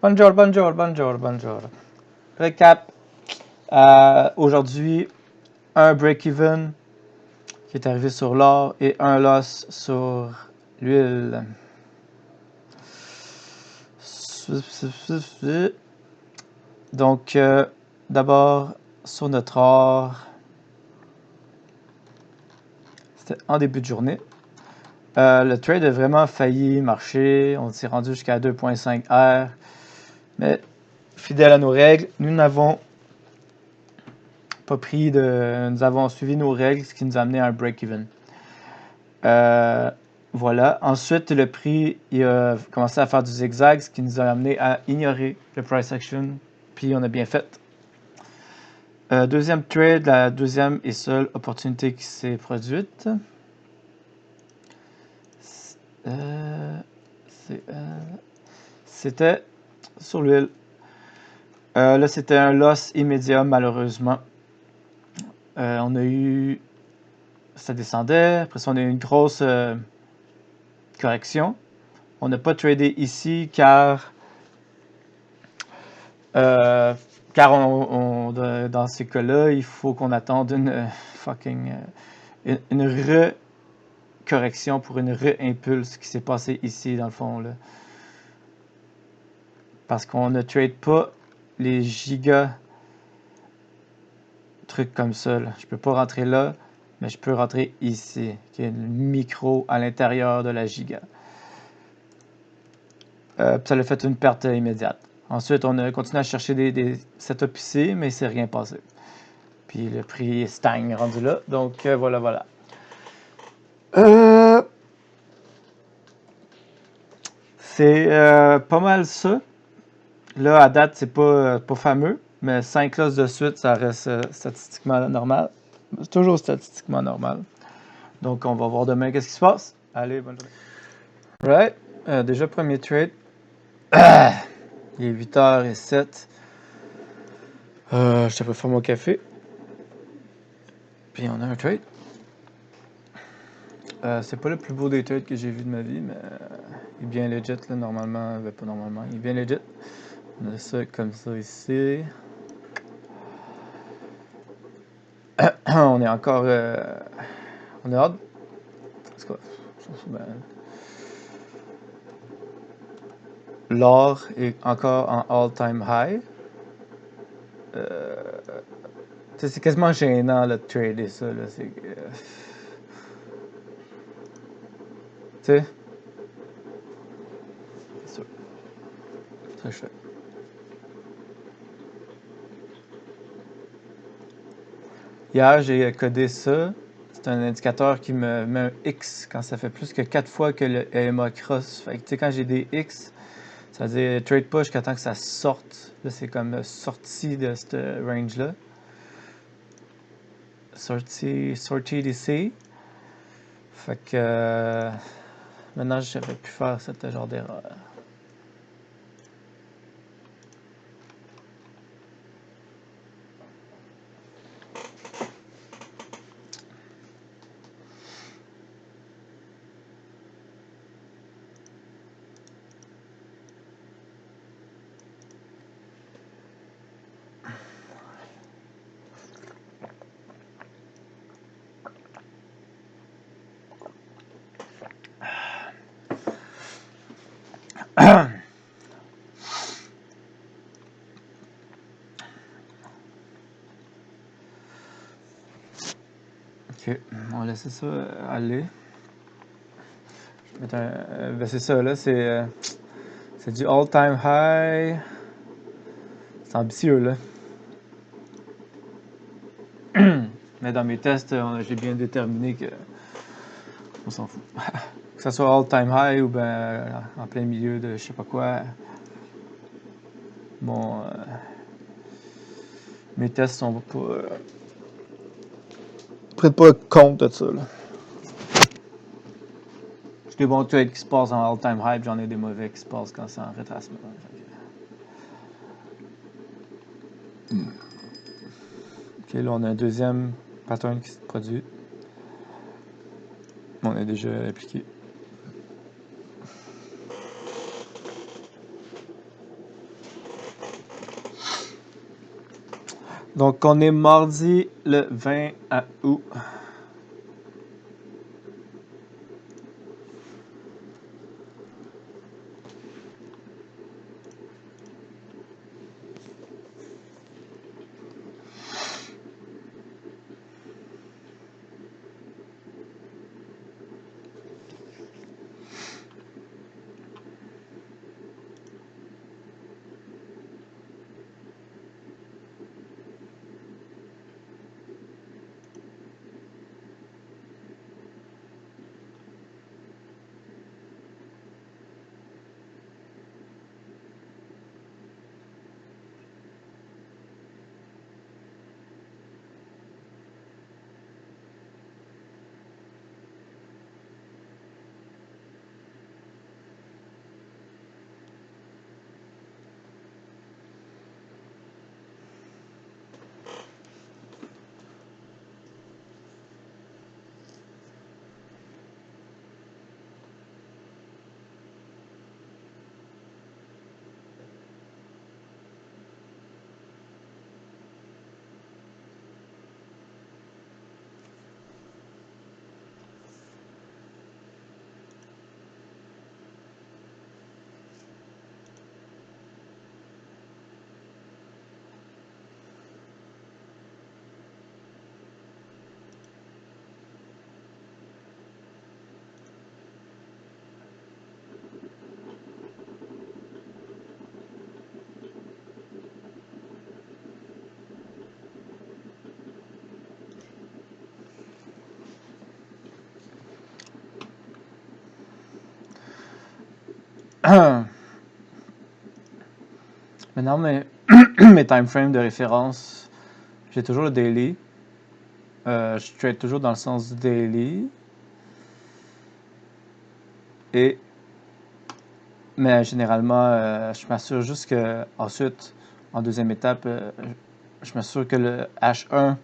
Bonjour, bonjour, bonjour, bonjour. Recap. Aujourd'hui, un break-even qui est arrivé sur l'or et un loss sur l'huile. Donc, d'abord, sur notre or, c'était en début de journée. Le trade a vraiment failli marcher. On s'est rendu jusqu'à 2.5 R. Mais, fidèle à nos règles, nous n'avons pas pris de. Nous avons suivi nos règles, ce qui nous a amené à un break-even. Voilà. Ensuite, le prix il a commencé à faire du zigzag, ce qui nous a amené à ignorer le price action. Puis on a bien fait. Deuxième trade, la deuxième et seule opportunité qui s'est produite. C'était sur l'huile. Là, c'était un loss immédiat, malheureusement. On a eu. Ça descendait. Après ça, on a eu une grosse correction. On n'a pas tradé ici car dans ces cas-là, il faut qu'on attende une correction pour une re-impulse qui s'est passé ici dans le fond là. Parce qu'on ne trade pas les gigas trucs comme ça là. Je peux pas rentrer là, mais je peux rentrer ici, qui est une micro à l'intérieur de la giga. Ça a fait une perte immédiate. Ensuite, on a continué à chercher des setups ici, mais il s'est rien passé. Puis le prix stagne rendu là. Donc voilà. C'est pas mal ça. Là, à date, c'est pas fameux, mais 5 losses de suite, ça reste statistiquement normal. C'est toujours statistiquement normal. Donc, on va voir demain qu'est-ce qui se passe. Allez, bonne journée. Right. Déjà, premier trade. Il est 8h07. Je t'ai pas fait mon café. Puis, on a un trade. C'est pas le plus beau des trades que j'ai vu de ma vie, mais il est bien legit, là, normalement. Pas normalement, il est bien legit. On a ça comme ça ici. On est encore. On est hâte. C'est quoi? L'or est encore en all-time high. C'est quasiment gênant là, de trader ça. Là. Tu sais? C'est sûr. Ça, je fais. Hier, j'ai codé ça. C'est un indicateur qui me met un X quand ça fait plus que 4 fois que le EMA cross. Fait que, tu sais, quand j'ai des X, ça veut dire trade pas jusqu'à temps que ça sorte. Là, c'est comme sorti de cette range-là. Sorti d'ici. Fait que maintenant, je savais plus faire ce genre d'erreur. Ok, on va laisser ça aller. Ben c'est ça, là, c'est du all-time high. C'est ambitieux, là. Mais dans mes tests, j'ai bien déterminé que on s'en fout. Que ça soit all-time high ou ben en plein milieu de je sais pas quoi. Bon, mes tests sont pas... prennent pas compte de ça, là. J'ai des bons trades qui se passent en all-time high, j'en ai des mauvais qui se passent quand c'est en retracement. Ok, là, on a un deuxième pattern qui se produit. On a déjà appliqué. Donc, on est mardi le 20 août. Maintenant, mes time frames de référence, j'ai toujours le daily. Je trade toujours dans le sens du daily. Mais généralement, je m'assure juste que ensuite, en deuxième étape, je m'assure que le H1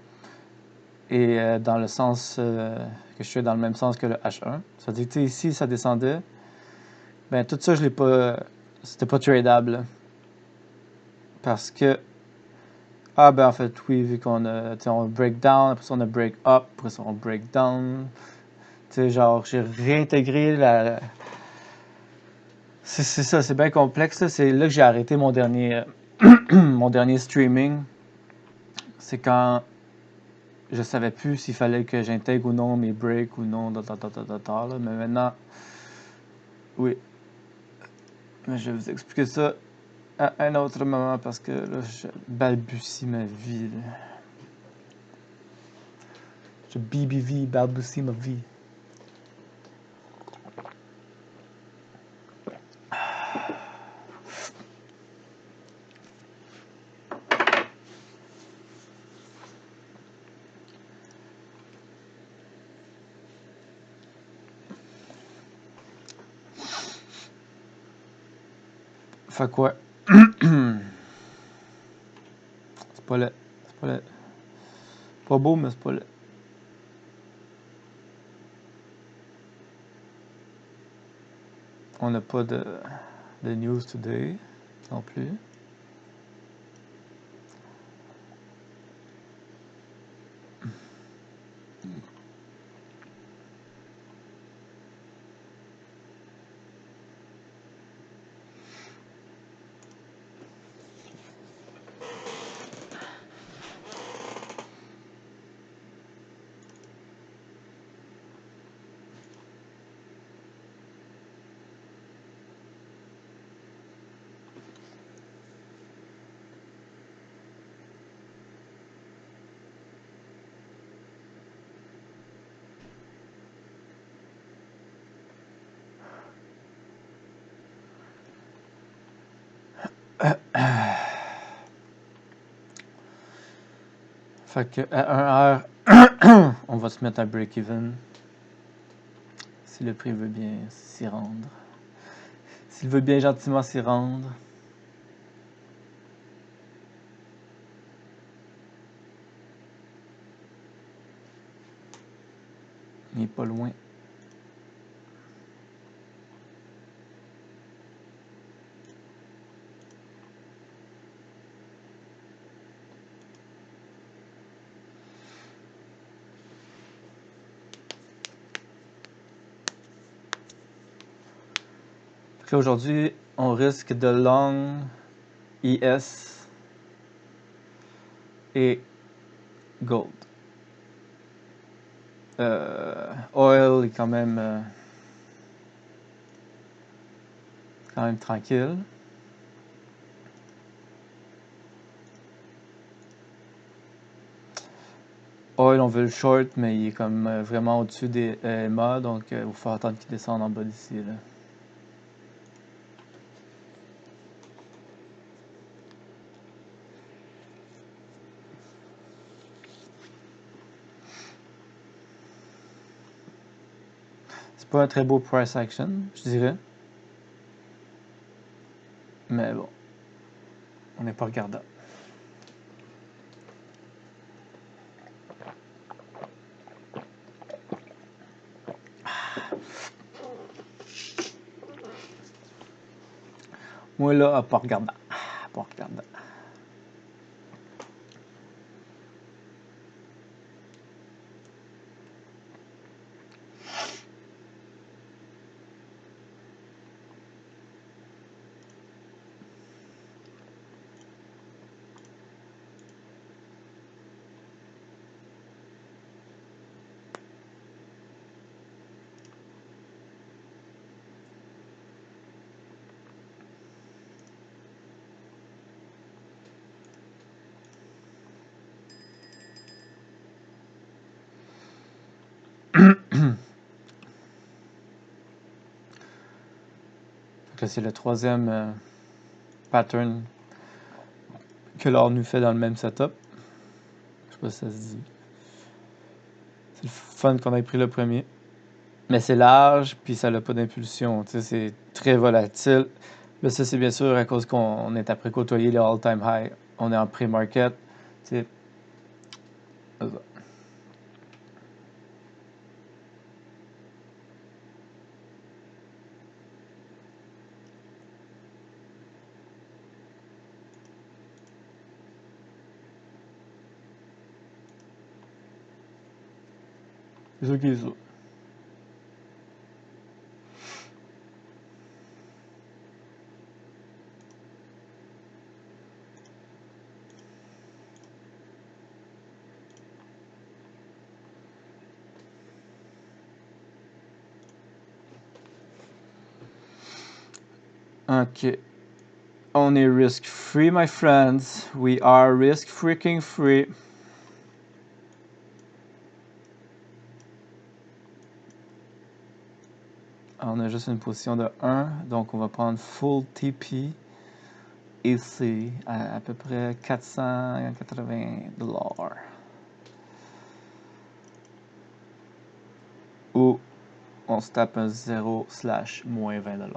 est dans le sens que je suis dans le même sens que le H1. Ça veut dire que ici, ça descendait. Ben tout ça, je l'ai pas. C'était pas tradable. Parce que. Ah ben en fait, oui, vu qu'on a. On break down, après ça on a break up, après ça on break down. Tu sais, genre, j'ai réintégré la. C'est ça, c'est bien complexe. Là. C'est là que j'ai arrêté mon dernier, mon dernier streaming. C'est quand je savais plus s'il fallait que j'intègre ou non mes breaks ou non, là. Mais maintenant, oui. Mais je vais vous expliquer ça à un autre moment parce que là, je balbutie ma vie. Là. Je balbutie ma vie. Fait quoi? C'est pas le. C'est pas le. Pas beau, mais c'est pas le. On n'a pas de news today non plus. Fait que à 1h, on va se mettre à break-even. Si le prix veut bien s'y rendre. S'il veut bien gentiment s'y rendre. Il n'est pas loin. Là, aujourd'hui, on risque de long IS et gold. Oil est quand même tranquille. Oil, on veut le short, mais il est comme vraiment au-dessus des EMA, donc il faut attendre qu'il descende en bas d'ici. Là. C'est pas un très beau price action, je dirais. Mais bon, on n'est pas regardant. Moi là, pas regardant. Pas regardant. C'est le troisième pattern que l'or nous fait dans le même setup. Je sais pas si ça se dit. C'est le fun qu'on ait pris le premier. Mais c'est large, puis ça n'a pas d'impulsion. C'est très volatile. Là, ça, c'est bien sûr à cause qu'on est après côtoyer les all-time high. On est en pré-market. C'est ça qui est ça. OK. On est risk-free, my friends. We are risk-freaking-free. On a juste une position de 1, donc on va prendre full TP ici à peu près 480$. Ou on se tape un 0/-20$.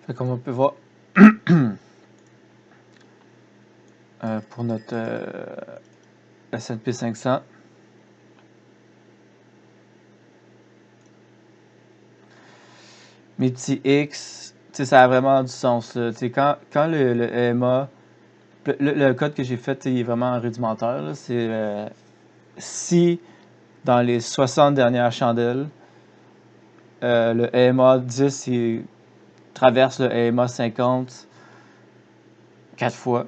Fait comme on peut voir pour notre S&P 500, mes petits X, ça a vraiment du sens. Quand le EMA, le code que j'ai fait il est vraiment rudimentaire. C'est si dans les 60 dernières chandelles, Le EMA 10, il traverse le EMA 50 4 fois,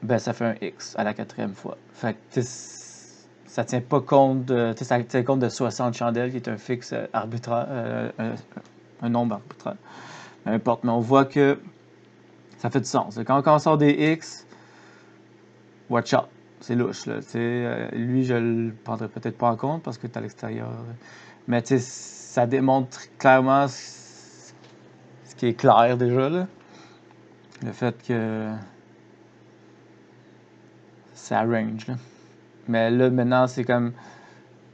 ben ça fait un X à la 4e fois. Fait que ça tient pas compte de. Ça tient compte de 60 chandelles, qui est un fixe arbitraire, un nombre arbitraire. Peu importe, mais on voit que ça fait du sens. Quand on sort des X, watch out. C'est louche, là. Lui, je le prendrais peut-être pas en compte parce que tu es à l'extérieur. Mais ça démontre clairement ce qui est clair déjà, là. Le fait que c'est à range, là. Mais là, maintenant, c'est comme.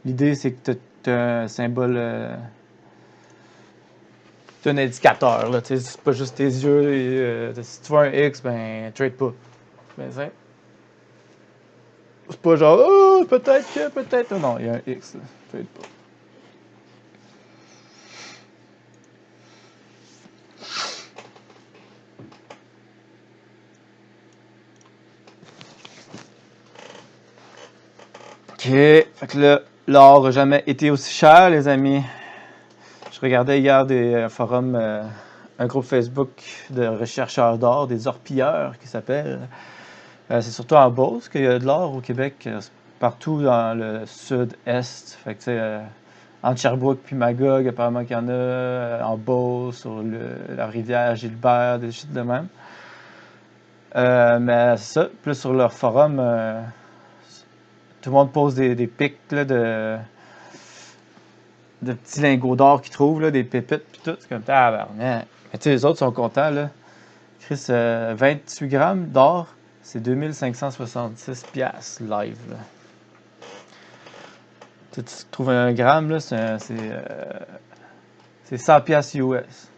L'idée, c'est que tu as un symbole. Tu as un indicateur, là. C'est pas juste tes yeux. Si tu vois un X, ben, trade pas. Ben, c'est pas genre, oh, peut-être que, peut-être. Non, il y a un X, là. Trade pas. OK. Fait que là, l'or n'a jamais été aussi cher, les amis. Je regardais hier des forums, un groupe Facebook de rechercheurs d'or, des orpilleurs qui s'appelle. C'est surtout en Beauce qu'il y a de l'or au Québec, partout dans le sud-est. Fait que, tu sais, entre Sherbrooke puis Magog, apparemment qu'il y en a en Beauce, sur la rivière Gilbert, des shit de même. Mais c'est ça, plus sur leur forum, tout le monde pose des pics là, de petits lingots d'or qu'ils trouvent, là, des pépites puis tout. C'est comme tabarnak. Mais tu sais, les autres sont contents, là. Chris, 28 grammes d'or, c'est 2566 piastres live, là. Tu trouves un gramme, là, c'est 100 piastres US.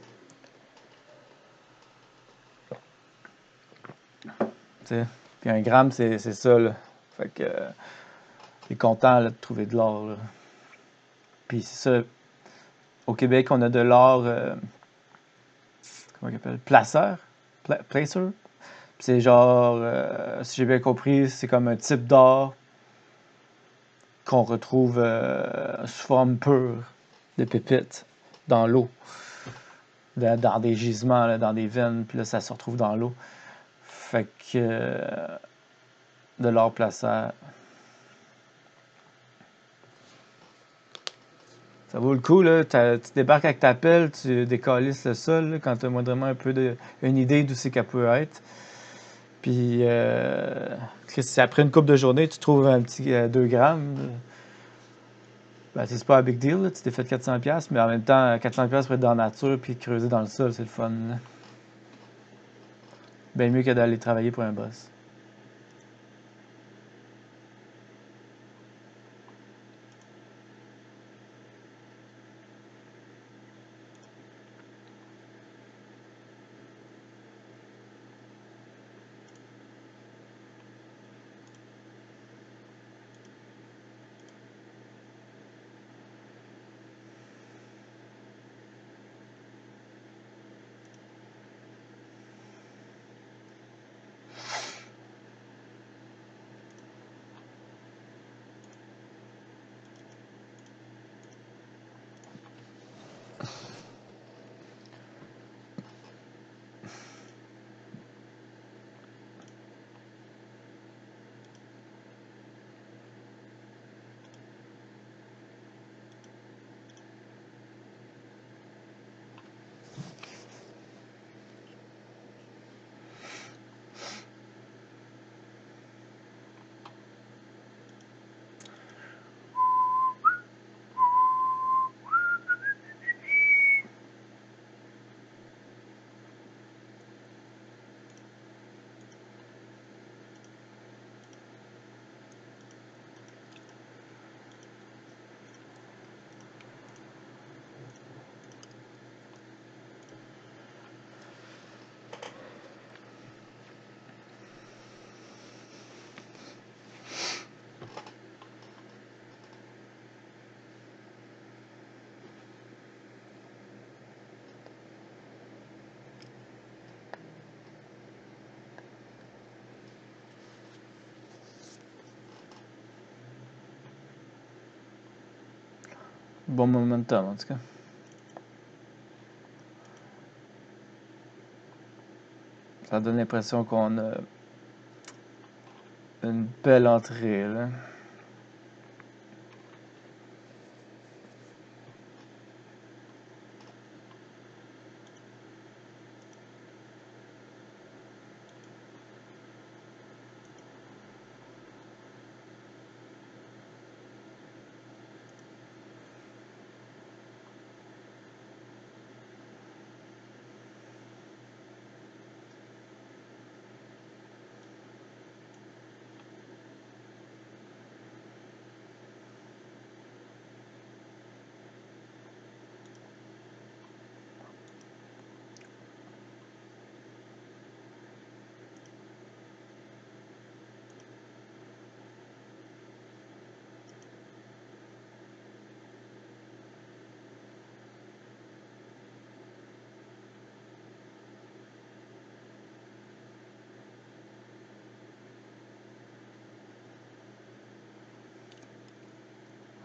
T'sais. Puis un gramme, c'est ça, là. Fait que t'es content là, de trouver de l'or, là. Puis c'est ça. Au Québec, on a de l'or, comment il appelle? Placeur? Placer? Puis c'est genre, si j'ai bien compris, c'est comme un type d'or qu'on retrouve sous forme pure de pépites dans l'eau, dans des gisements, là, dans des veines, puis là, ça se retrouve dans l'eau. Fait que de l'or placeur, ça vaut le coup, là. Tu débarques avec ta pelle, tu décalisses le sol, là, quand tu as moindrement un peu une idée d'où c'est qu'elle peut être. Puis, si après une couple de journées, tu trouves un petit 2 grammes, ben, c'est pas un big deal, là. Tu t'es fait 400$, mais en même temps, 400$ pour être dans la nature puis creuser dans le sol, c'est le fun, là. Bien mieux que d'aller travailler pour un boss. Bon momentum, en tout cas. Ça donne l'impression qu'on a une belle entrée, là.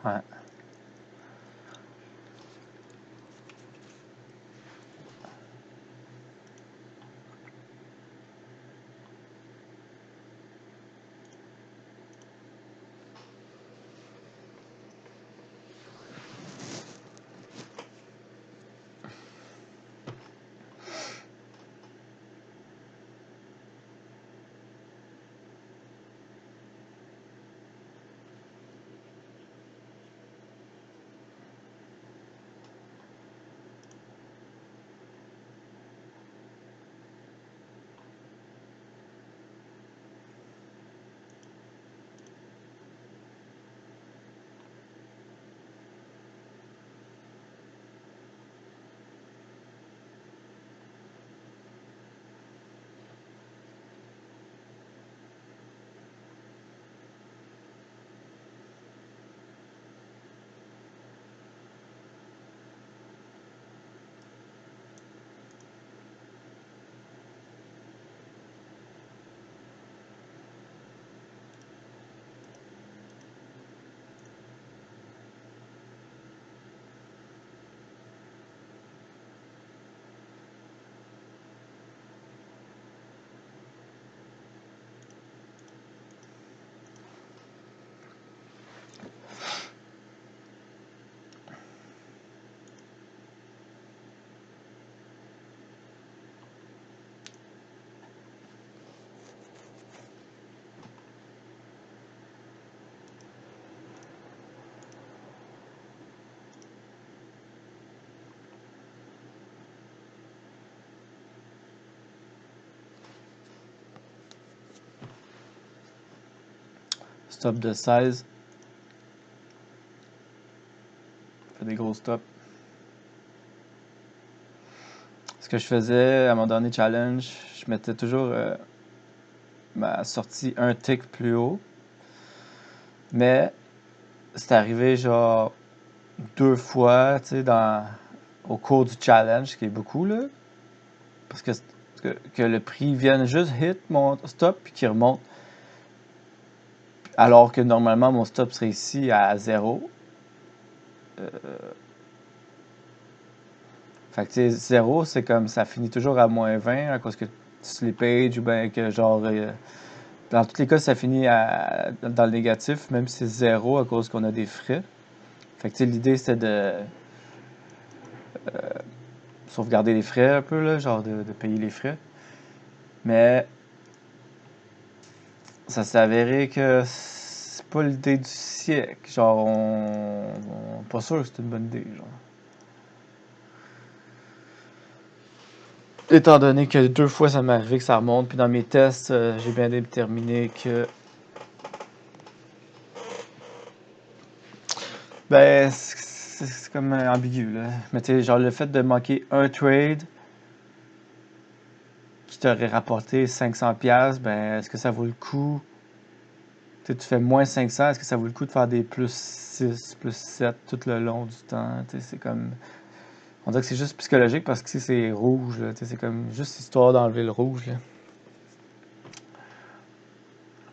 Ouais. Stop de 16. Fait des gros stops. Ce que je faisais à mon dernier challenge, je mettais toujours ma sortie un tick plus haut. Mais c'est arrivé genre 2 fois, tu sais, au cours du challenge, ce qui est beaucoup, là. Parce que le prix vienne juste hit mon stop puis qu'il remonte. Alors que normalement, mon stop serait ici à 0. Fait que, tu sais, 0, c'est comme ça finit toujours à moins 20 à cause que tu slippage ou bien que genre. Dans tous les cas, ça finit dans le négatif, même si c'est 0 à cause qu'on a des frais. Fait que, tu sais, l'idée c'était de sauvegarder les frais un peu, là, genre de payer les frais. Mais ça s'est avéré que c'est pas l'idée du siècle. Genre, pas sûr que c'est une bonne idée, genre. Étant donné que 2 fois ça m'est arrivé que ça remonte, puis dans mes tests, j'ai bien déterminé que. Ben, c'est comme ambigu, là. Mais tu sais, genre, le fait de manquer un trade qui t'aurait rapporté 500$, ben, est-ce que ça vaut le coup? Tu fais moins 500, est-ce que ça vaut le coup de faire des plus 6, plus 7 tout le long du temps? Tu sais, c'est comme. On dirait que c'est juste psychologique parce que c'est rouge, là. Tu sais, c'est comme juste histoire d'enlever le rouge, là.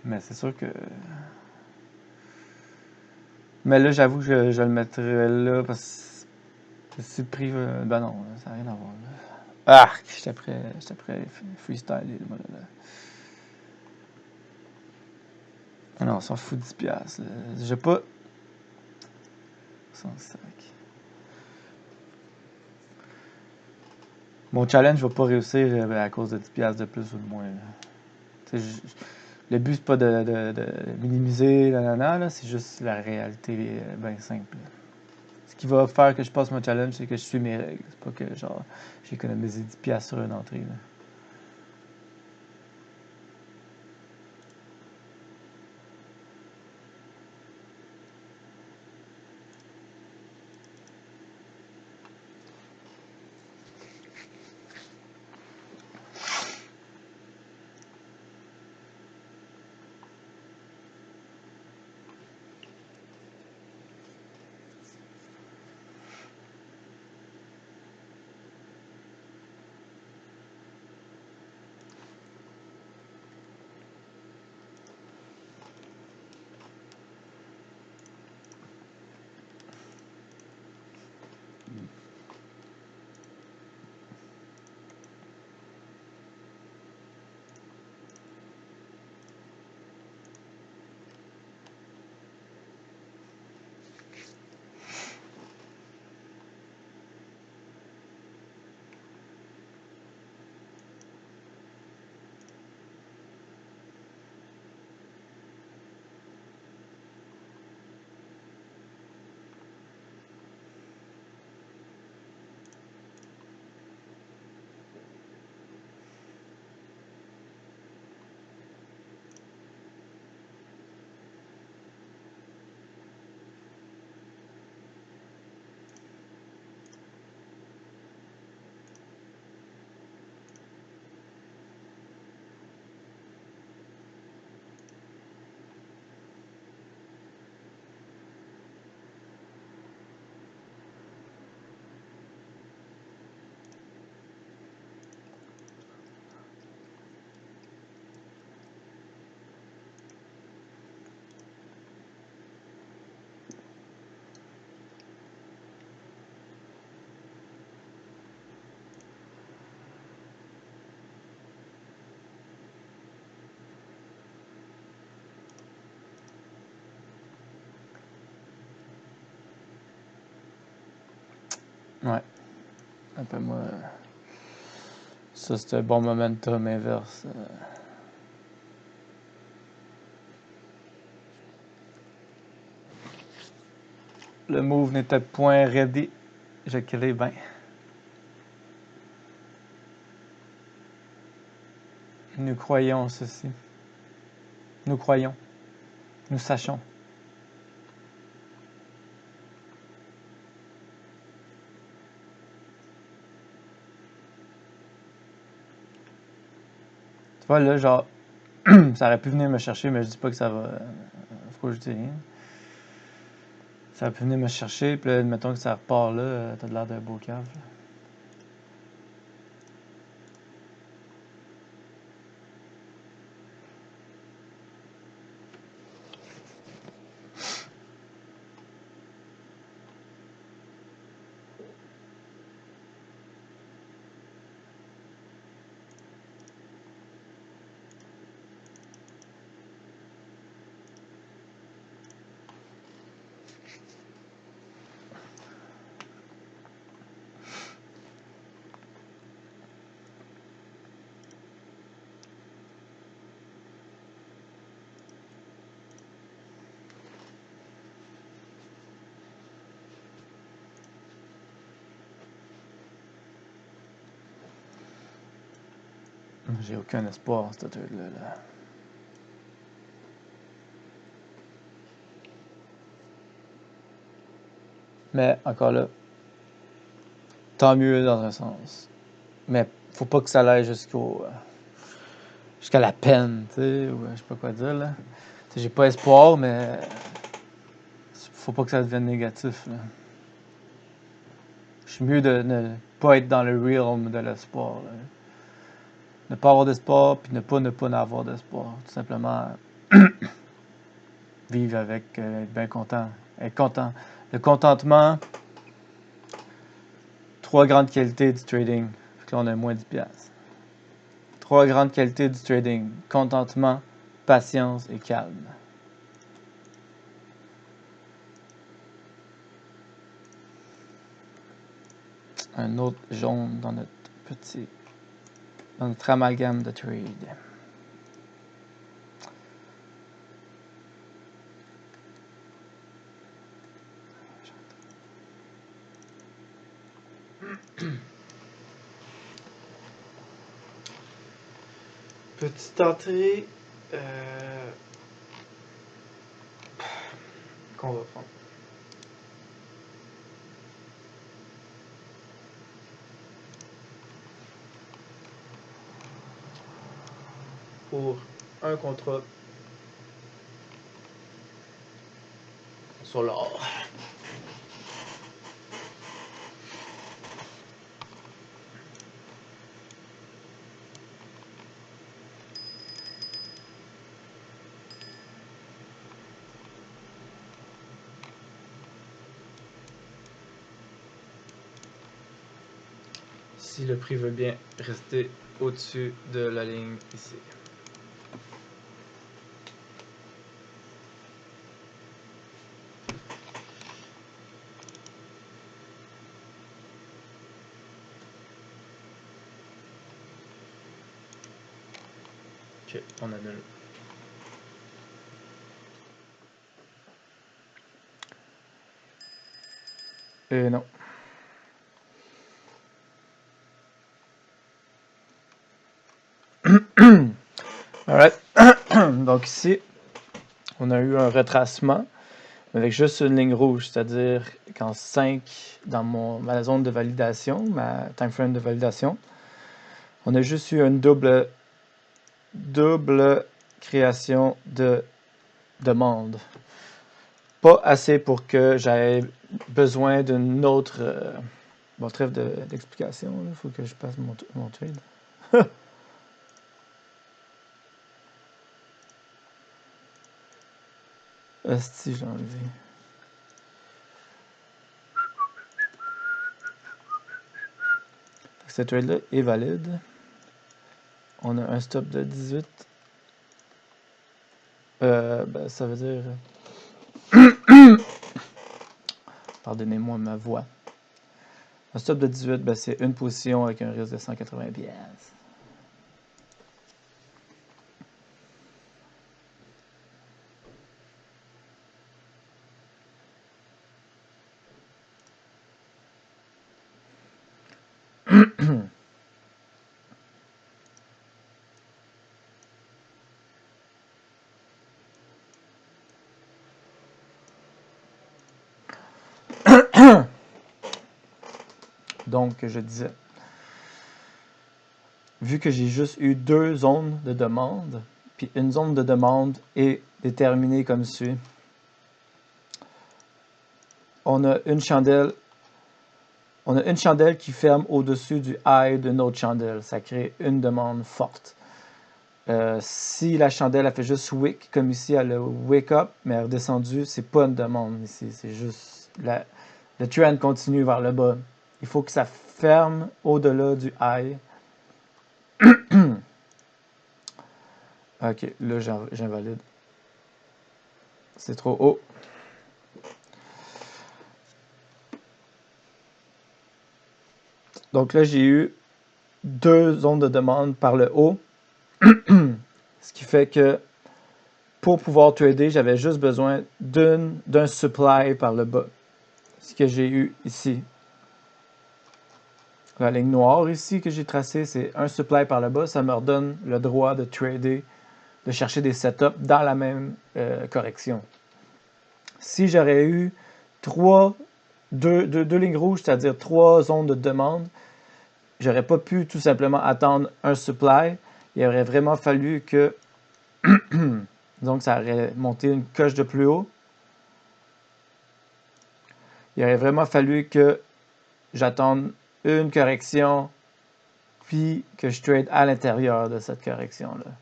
Mais c'est sûr que. Mais là, j'avoue que je le mettrais là parce que si le prix. Ben non, ça n'a rien à voir, là. Ah, j'étais prêt à freestyler, moi, là. Ah non, on s'en fout de 10 piastres. J'ai pas... 105. Mon challenge va pas réussir à cause de 10 piastres de plus ou de moins. Le but, c'est pas de minimiser, là, c'est juste la réalité bien simple. Ce qui va faire que je passe mon challenge, c'est que je suis mes règles. C'est pas que, genre, j'ai économisé 10 piastres sur une entrée, là. Ouais. Appelle-moi. Ça, c'est un bon momentum inverse. Le move n'était point ready. Je crée bien. Nous croyons ceci. Nous croyons. Nous sachons. Tu vois, là, genre, ça aurait pu venir me chercher, mais je dis pas que ça va. Pourquoi je dis rien? Ça aurait pu venir me chercher, puis là, admettons que ça repart là, t'as de l'air d'un beau cave. Là. J'ai aucun espoir, cette truc-là. Là. Mais encore là, tant mieux dans un sens. Mais faut pas que ça aille jusqu'à la peine, tu sais, ou je sais pas quoi dire là. T'sais, j'ai pas espoir, mais faut pas que ça devienne négatif. Là. Je suis mieux de ne pas être dans le realm de l'espoir. Là. Ne pas avoir d'espoir, puis ne pas avoir d'espoir. Tout simplement vivre avec, être bien content. Être content. Le contentement, 3 grandes qualités du trading. Là, on a moins 10$. 3 grandes qualités du trading. Contentement, patience et calme. Un autre jaune dans notre amalgame de trade. Petite entrée qu'on va prendre. Pour un contrat sur l'or. Si le prix veut bien rester au-dessus de la ligne ici. Ok, on annule. Non. Alright. Donc ici, on a eu un retracement avec juste une ligne rouge, c'est-à-dire qu'en 5, dans ma zone de validation, ma time frame de validation, on a juste eu une double création de demande. Pas assez pour que j'aie besoin d'une autre... bon, trêve d'explication. Il faut que je passe mon trade. Esti, j'ai enlevé. Ce trade-là est valide. On a un stop de 18. Ben, ça veut dire... Pardonnez-moi ma voix. Un stop de 18, ben, c'est une position avec un risque de 180$. Donc, je disais, vu que j'ai juste eu 2 zones de demande, puis une zone de demande est déterminée comme suit. On a une chandelle qui ferme au-dessus du high d'une autre chandelle. Ça crée une demande forte. Si la chandelle a fait juste wick, comme ici, elle a wake up, mais elle est redescendue, c'est pas une demande ici. C'est juste le trend continue vers le bas. Il faut que ça ferme au-delà du high. Ok, là j'invalide. C'est trop haut. Donc là, j'ai eu 2 zones de demande par le haut. Ce qui fait que pour pouvoir trader, j'avais juste besoin d'un supply par le bas. Ce que j'ai eu ici. La ligne noire ici que j'ai tracée, c'est un supply par le bas. Ça me redonne le droit de trader, de chercher des setups dans la même correction. Si j'aurais eu deux lignes rouges, c'est-à-dire 3 zones de demande, j'aurais pas pu tout simplement attendre un supply. Il aurait vraiment fallu que donc ça aurait monté une coche de plus haut. Il aurait vraiment fallu que j'attende une correction puis que je trade à l'intérieur de cette correction-là.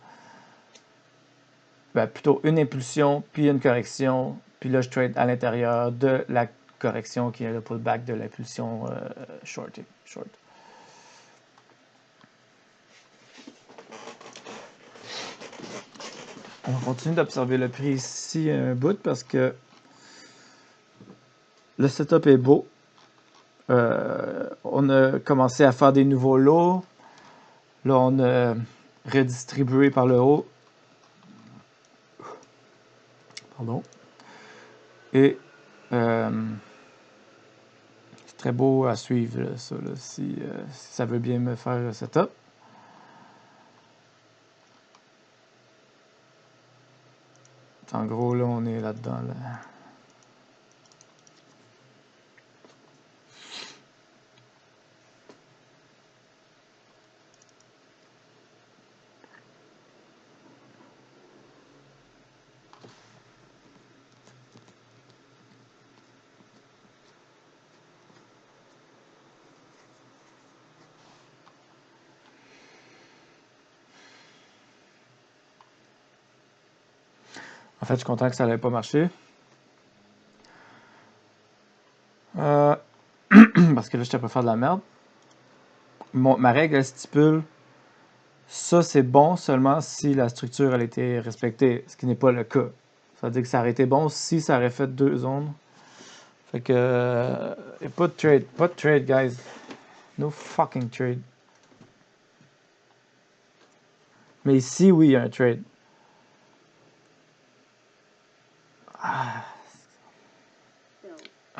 Ben, plutôt une impulsion, puis une correction, puis là je trade à l'intérieur de la correction qui est le pullback de l'impulsion short. On continue d'observer le prix ici un bout parce que le setup est beau. On a commencé à faire des nouveaux lots. Là, on a redistribué par le haut. Pardon. Et c'est très beau à suivre, là, ça, là, si ça veut bien me faire le setup. En gros, là, on est là-dedans. Là. En fait, je suis content que ça n'avait pas marché. Parce que là, j'étais pas faire de la merde. Ma règle, elle stipule ça, c'est bon seulement si la structure elle était respectée, ce qui n'est pas le cas. Ça veut dire que ça aurait été bon si ça aurait fait 2 zones. Fait que. Et pas de trade. Pas de trade, guys. No fucking trade. Mais ici, oui, il y a un trade.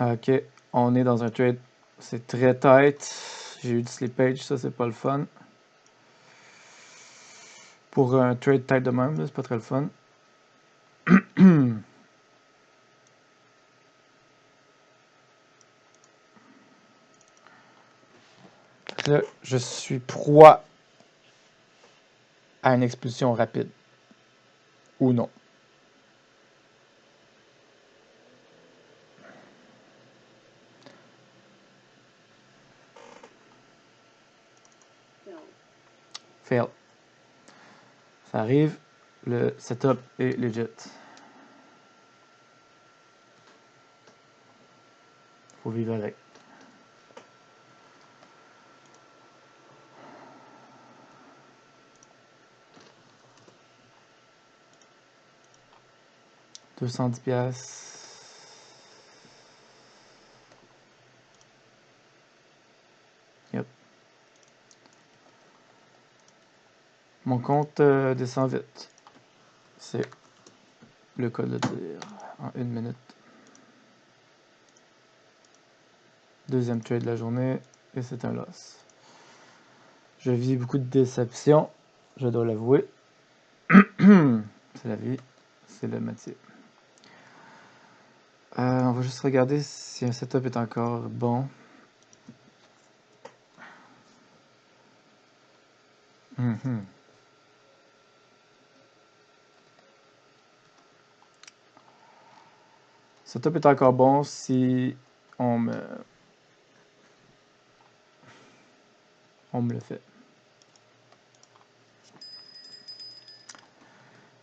Ok, on est dans un trade. C'est très tight. J'ai eu du slippage, ça, c'est pas le fun. Pour un trade tight de même, c'est pas très le fun. Là, je suis proie à une expulsion rapide. Ou non. Fail. Ça arrive. Le setup est legit. Faut vivre avec. $210. Yep. Mon compte descend vite. C'est le cas de le dire. En 1 minute. Deuxième trade de la journée. Et c'est un loss. Je vis beaucoup de déception. Je dois l'avouer. C'est la vie. C'est le métier. On va juste regarder si un setup est encore bon. Setup est encore bon si on me le fait.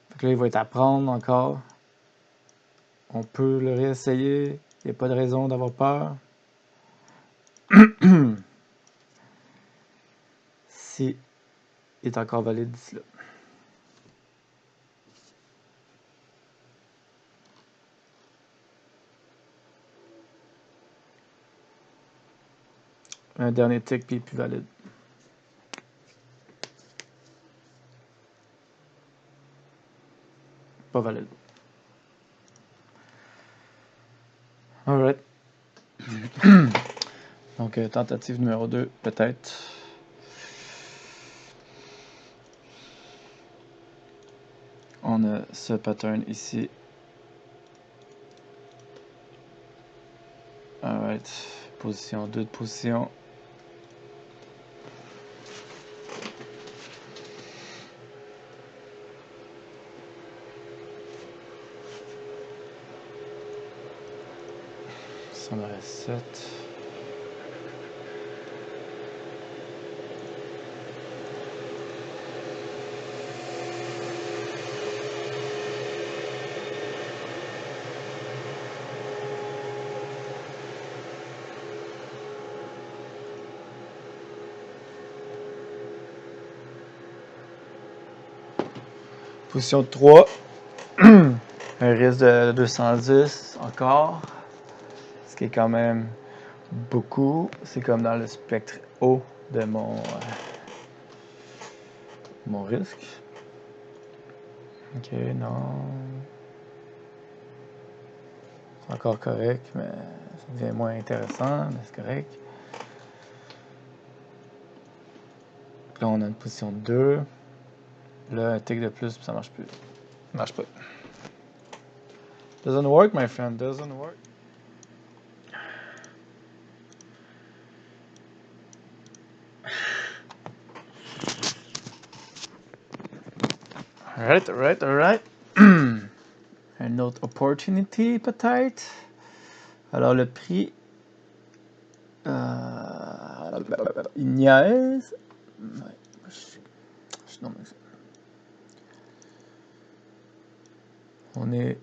Fait que là, il va être à prendre encore. On peut le réessayer. Il n'y a pas de raison d'avoir peur. Si il est encore valide d'ici là. Un dernier tick puis plus valide. Pas valide. Alright. Donc, tentative numéro 2, peut-être. On a ce pattern ici. Alright. Position 2 de position. Ça en reste 7. Position 3. Un risque de 210 encore. Ce qui est quand même beaucoup. C'est comme dans le spectre haut de mon risque. Ok, non. C'est encore correct, mais ça devient moins intéressant, mais c'est correct. Puis là, on a une position de 2. Là, un tick de plus, puis ça marche plus. Ça marche pas. Doesn't work, my friend. Doesn't work. Alright. Un autre opportunity, peut-être. Alors, le prix. Il niaise. Ouais. Non, mais on est.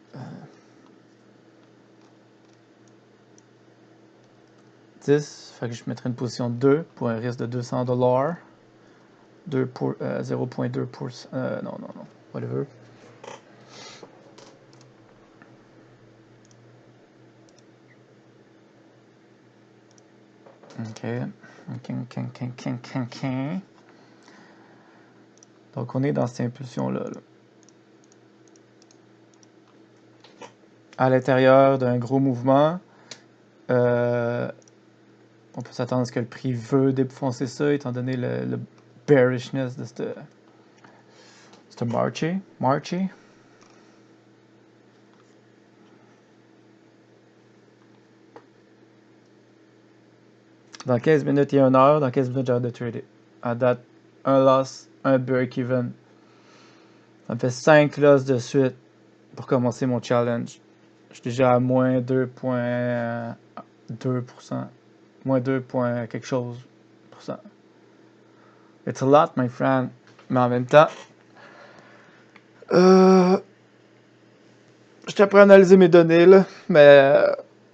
10. Fait que je mettrai une position 2 pour un risque de 200$. 2 pour 0.2%. Non. Whatever. Ok. Donc, on est dans cette impulsion-là. Là. À l'intérieur d'un gros mouvement, on peut s'attendre à ce que le prix veut défoncer ça, étant donné le bearishness de ce marché. Dans 15 minutes et 1 heure, dans 15 minutes, j'arrête de trader. À date, un loss, un break-even. Ça me fait 5 losses de suite pour commencer mon challenge. Je suis déjà à moins 2.2%. Moins 2, quelque chose pour cent. It's a lot, my friend. Mais en même temps, j'étais prêt à analyser mes données, là, mais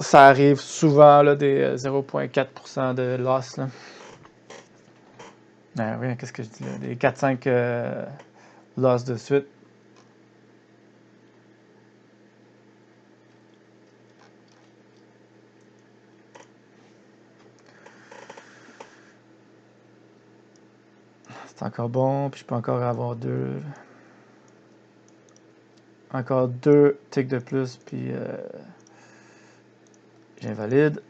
ça arrive souvent, là, des 0.4% de loss. Là. Oui, qu'est-ce que je dis là? Des 4-5 loss de suite. C'est encore bon, puis je peux encore avoir encore 2 ticks de plus, puis j'invalide.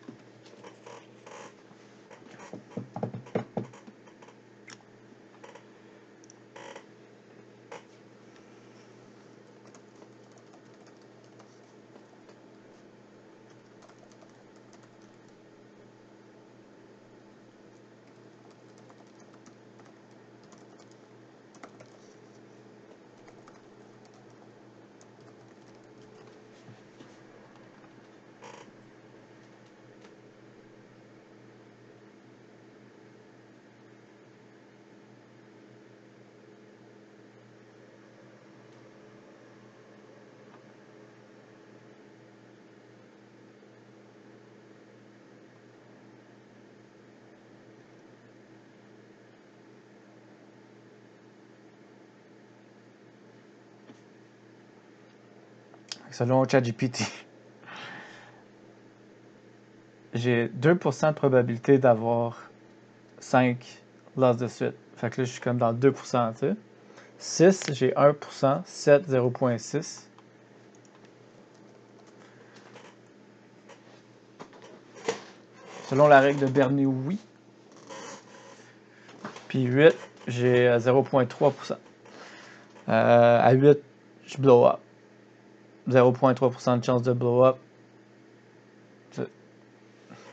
Selon ChatGPT, j'ai 2% de probabilité d'avoir 5 loss de suite. Fait que là, je suis comme dans le 2%, tu sais. 6, j'ai 1%, 7, 0.6. Selon la règle de Bernoulli. Puis 8, j'ai 0.3%. À 8, je blow up. 0.3% de chance de blow up.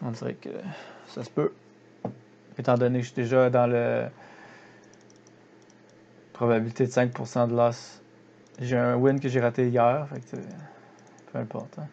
On dirait que ça se peut. Étant donné que je suis déjà dans le probabilité de 5% de loss. J'ai un win que j'ai raté hier. Fait que peu importe. Hein.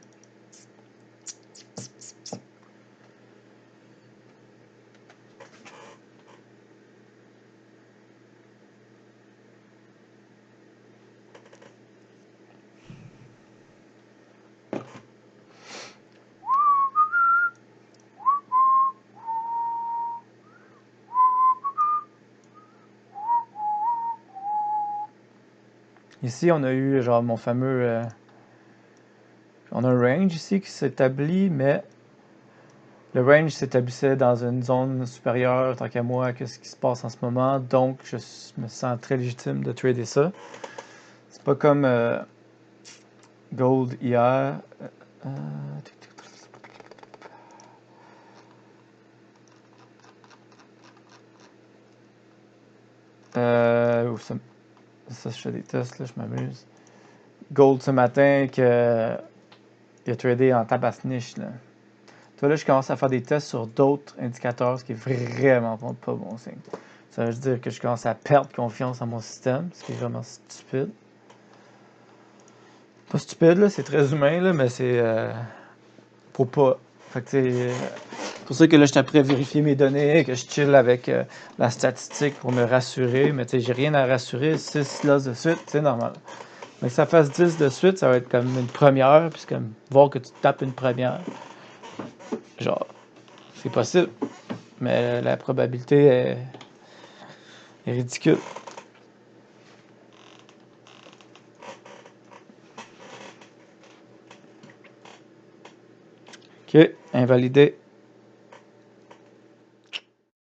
Ici, on a eu genre mon fameux. On a un range ici qui s'établit, mais le range s'établissait dans une zone supérieure, tant qu'à moi, que ce qui se passe en ce moment. Donc, je me sens très légitime de trader ça. C'est pas comme Gold hier. Euh, ça, je fais des tests, là, je m'amuse. Gold ce matin, que il a tradé en tabasse-niche. Là. Tu vois, là, je commence à faire des tests sur d'autres indicateurs, ce qui est vraiment pas bon signe. Ça veut dire que je commence à perdre confiance en mon système, ce qui est vraiment stupide. Pas stupide, là, c'est très humain, là, mais c'est. Faut pas. Fait que, c'est pour ça que là, je suis après vérifier mes données, que je chill avec la statistique pour me rassurer. Mais tu sais, j'ai rien à rassurer. 6 loss de suite, c'est normal. Mais que ça fasse 10 de suite, ça va être comme une première. Puis c'est comme voir que tu tapes une première. Genre, c'est possible. Mais la probabilité est ridicule. Ok, invalidé.